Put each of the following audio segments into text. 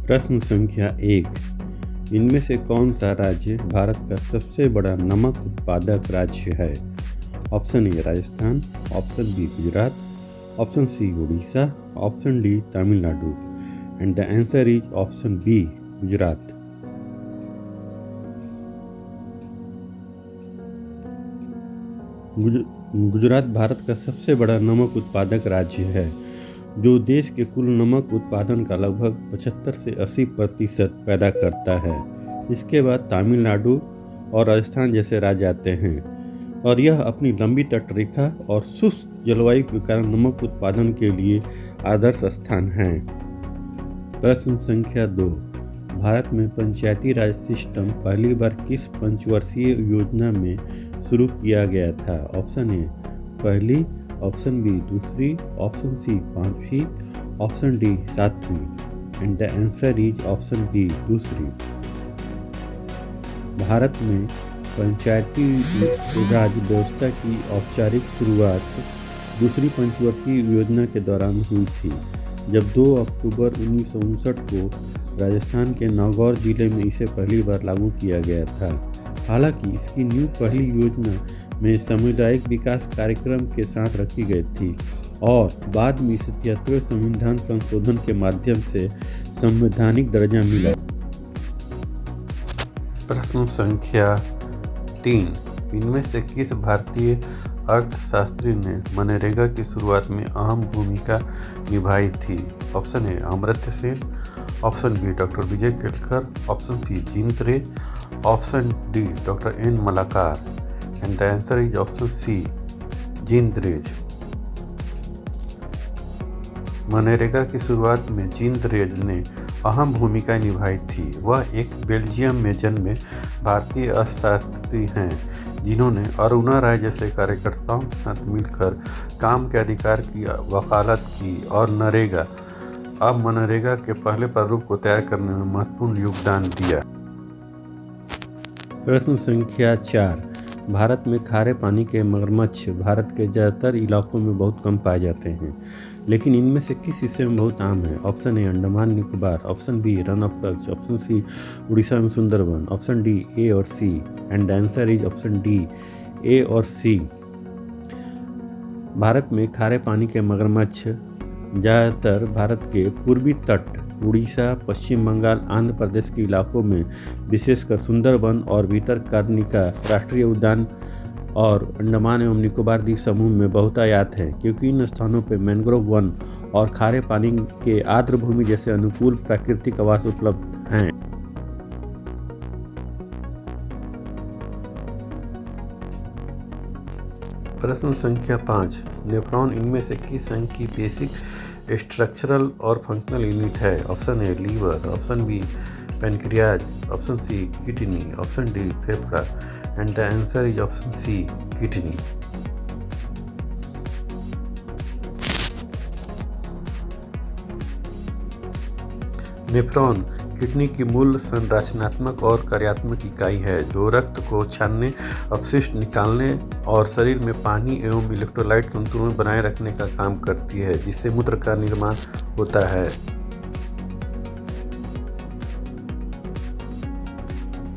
प्रश्न संख्या 1। इनमें से कौन सा राज्य भारत का सबसे बड़ा नमक उत्पादक राज्य है? Option A Rajasthan, option B Gujarat, option C Orissa, option D Tamil Nadu. And the answer is option B Gujarat. Gujarat Bharat का सबसे बड़ा नमक उत्पादक राज्य है, जो देश के कुल नमक उत्पादन का लगभग 75 से 80% पैदा करता है। इसके बाद तमिलनाडु और राजस्थान जैसे राज्य आते हैं, और यह अपनी लंबी तटरेखा और शुष्क जलवायु के कारण नमक उत्पादन के लिए आदर्श स्थान है। प्रश्न संख्या 2। भारत में पंचायती राज सिस्टम पहली बार किस पंचवर्षीय योजना में शुरू किया गया था? ऑप्शन ए पहली, ऑप्शन बी दूसरी, ऑप्शन सी पांचवी, ऑप्शन डी सातवीं। And the answer is option B दूसरी। भारत में पंचायती राज व्यवस्था की औपचारिक शुरुआत दूसरी पंचवर्षीय योजना के दौरान हुई थी, जब 2 अक्टूबर 1959 को राजस्थान के नागौर जिले में इसे पहली बार लागू किया गया था। हालांकि इसकी नींव पहली योजना में सामुदायिक विकास कार्यक्रम के साथ रखी गई थी, और बाद में इसे 73वें संविधान संशोधन के माध्यम से संवैधानिक दर्जा मिला। प्रश्न संख्या 3। इनमें से किस भारतीय अर्थशास्त्री ने मनरेगा की शुरुआत में अहम भूमिका निभाई थी? Option A Amartya Sen, option B doctor Vijay Kelkar, option C Jean रे, option D doctor N Malakar. And the answer is option C Jean रे। मनरेगा की शुरुआत में जींद रे ने अहम भूमिका निभाई थी। वह एक बेल्जियम में जन्मे भारतीय अर्थशास्त्री हैं, जिन्होंने अरुणा राय जैसे कार्यकर्ताओं के साथ मिलकर काम के अधिकार की वकालत की और मनरेगा के पहले प्रारूप को तैयार करने में महत्वपूर्ण योगदान दिया। प्रश्न संख्या 4। भारत में खारे पानी के मगरमच्छ भारत के ज़्यादातर इलाकों में बहुत कम पाए जाते हैं, लेकिन इनमें से किस हिस्से में बहुत आम है? Option A Andaman Nicobar, option B Rann of Kutch, option C Orissa में सुंदरबन, ऑप्शन डी ए और C. And the answer is option D A और सी। भारत में खारे पानी के मगरमच्छ ज़्यादातर भारत के पूर्वी तट, उड़ीसा, पश्चिम बंगाल, आंध्र प्रदेश के इलाकों में, विशेषकर सुंदरबन और भितरकनिका राष्ट्रीय उद्यान और अंडमान एवं निकोबार द्वीप समूह में बहुतायत है, क्योंकि इन स्थानों पर मैंग्रोव वन और खारे पानी के आर्द्र भूमि जैसे अनुकूल प्राकृतिक आवास उपलब्ध हैं। प्रश्न संख्या 5। नेफ्रॉन इनमें से किस अंग की बेसिक स्ट्रक्चरल और फंक्शनल यूनिट है? Option A liver, option B pancreas, option C kidney, option D फेफड़ा। And the answer is option C kidney. Nephron kidney की मूल संरचनात्मक और कार्यात्मक इकाई है, जो रक्त को छानने, अपशिष्ट निकालने और शरीर में पानी एवं इलेक्ट्रोलाइट संतुलन बनाए रखने का काम करती है, जिससे मूत्र का निर्माण होता है।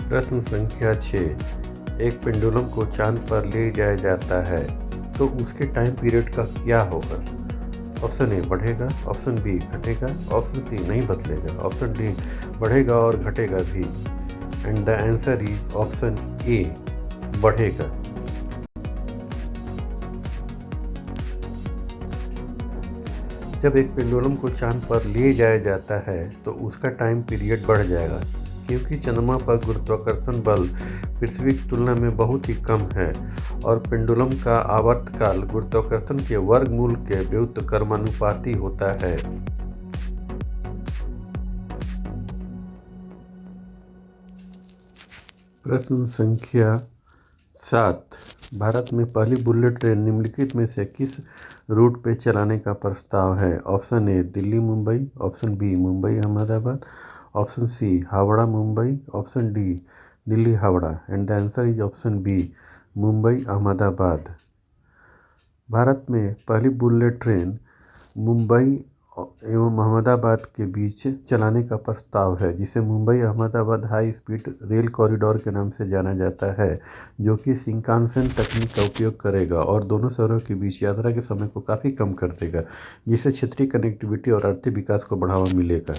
प्रश्न संख्या 6। एक पेंडुलम को चांद पर ले जाया जाता है, तो उसके टाइम पीरियड का क्या होगा? ऑप्शन ए बढ़ेगा, ऑप्शन बी घटेगा, ऑप्शन सी नहीं बदलेगा, ऑप्शन डी बढ़ेगा और घटेगा भी। And the answer is option A बढ़ेगा। जब एक पेंडुलम को चांद पर ले जाया जाता है, तो उसका टाइम पीरियड बढ़ जाएगा, क्योंकि चंद्रमा पर गुरुत्वाकर्षण बल पृथ्वी की तुलना में बहुत ही कम है, और पेंडुलम का आवर्तकाल गुरुत्वाकर्षण के वर्गमूल के व्युत्क्रमानुपाती होता है। प्रश्न संख्या 7। भारत में पहली बुलेट ट्रेन निम्नलिखित में से किस रूट पे चलाने का प्रस्ताव है? Option A Delhi Mumbai, option B Mumbai Ahmedabad, option C Howrah Mumbai, option D Delhi Howrah. And the answer is option B Mumbai Ahmedabad. Bharat में पहली बुलेट ट्रेन मुंबई एवं अहमदाबाद के बीच चलाने का प्रस्ताव है, जिसे Mumbai Ahmedabad high speed rail corridor के नाम से जाना जाता है, जो कि शिंकानसेन तकनीक का उपयोग करेगा और दोनों शहरों के बीच यात्रा के समय को काफ़ी कम कर देगा, जिससे क्षेत्रीय कनेक्टिविटी और आर्थिक विकास को बढ़ावा मिलेगा।